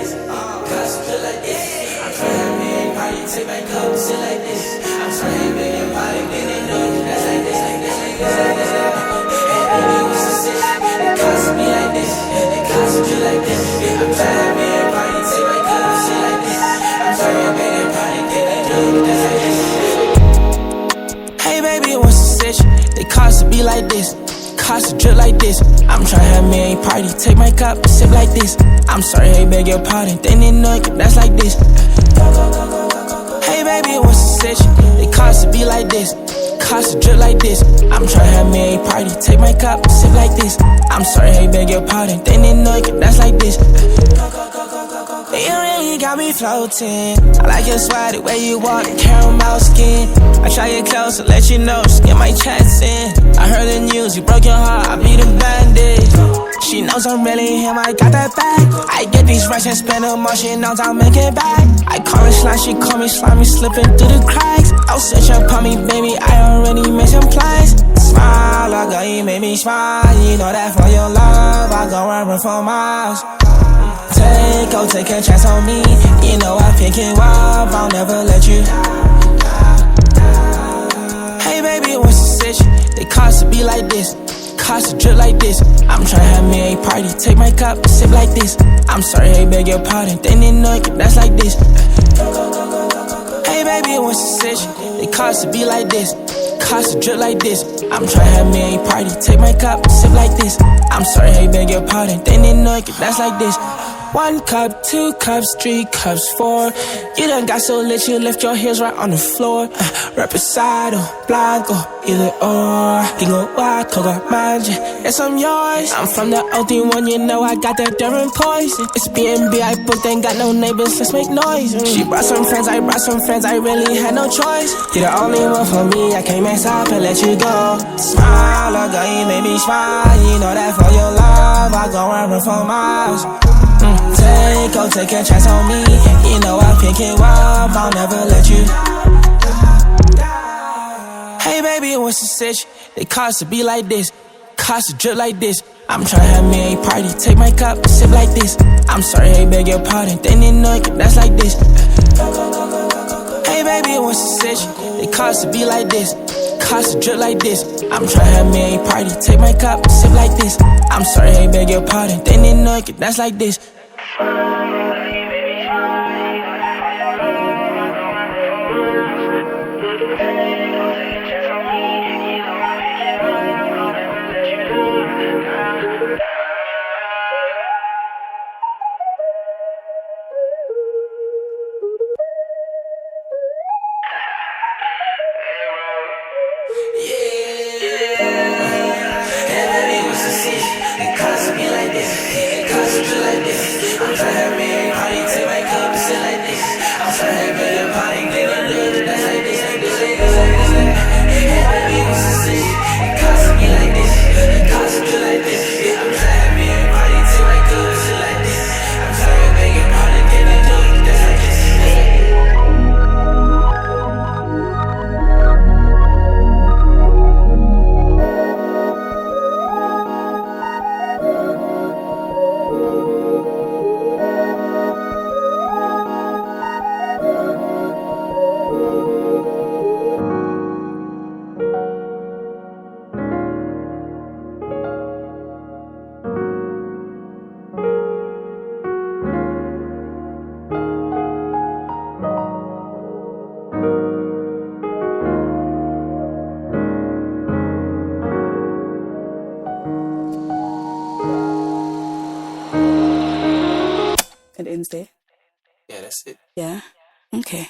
this. Cause feel like this. I'm trying to make a party, take my cup, sit like this. I'm trying to make a party, then they know that's like this, like this, like this, like this, like this. Hey baby, what's the sitch? It costs me like this. It costs you like this. I'm trying to make a party, take my cup, sit like this. I'm trying to make a party, then they know that's like this. Hey baby, what's the sitch? It costs to be like this. Cost to drip like this. I'm tryna have me a party, take my cup, sip like this. I'm sorry, I beg your pardon. They need nugget, that's like this. Hey baby, what's the sitch? It cost to be like this. Cost to drip like this. I'm tryna have me a party, take my cup, sip like this. I'm sorry, I beg your pardon. They need nugget, that's like this. You really got me floating. I like your swag, the way you walk, caramel skin. I try to get close to let you know, just get my chest in. I heard the news, you broke your heart, I be the bandage. She knows I'm really him, I got that bag. I get these racks and spend them all, she knows I'll make it back. I call her slime, she call me slimy, slipping through the cracks. I'll switch up on me, baby, I already made some plans. Smile, oh girl, you made me smile. You know that for your love, I go run for miles. Take a chance on me. You know I pick you up, I'll never let you. Hey baby, what's the sitch? It costs to be like this. Cost to drip like this. I'm tryna have me a party, take my cup, sip like this. I'm sorry, I beg your pardon. They need nugget, that's like this. Hey baby, what's the sitch? It costs to be like this. Cost to drip like this. I'm tryna have me a party, take my cup, sip like this. I'm sorry, I beg your pardon. They need nugget, that's like this. 1 cup, 2 cups, 3 cups, 4. You done got so lit, you left your heels right on the floor. Reposado, blanco, either or. Higo Waco, manja, yes I'm yours. I'm from the OT1, you know I got that different poison. It's B&B, I booked, ain't got no neighbors, let's make noise. She brought some friends, I brought some friends, I really had no choice. You're the only one for me, I can't mess up and let you go. Smile, oh girl, you made me smile. You know that for your love, I go run for miles. Take a chance on me. You know I'll pick you up, I'll never let you. Hey baby, what's the sitch? It costs to be like this. Cost to drip like this. I'm tryna have me a party, take my cup, sip like this. I'm sorry, I beg your pardon. They need nugget, that's like this. Hey baby, what's the sitch? It costs to be like this. Cost to drip like this. I'm tryna have me a party, take my cup, sip like this. I'm sorry, I beg your pardon. They need nugget, that's like this. It ends there. Yeah, that's it. Yeah. Okay.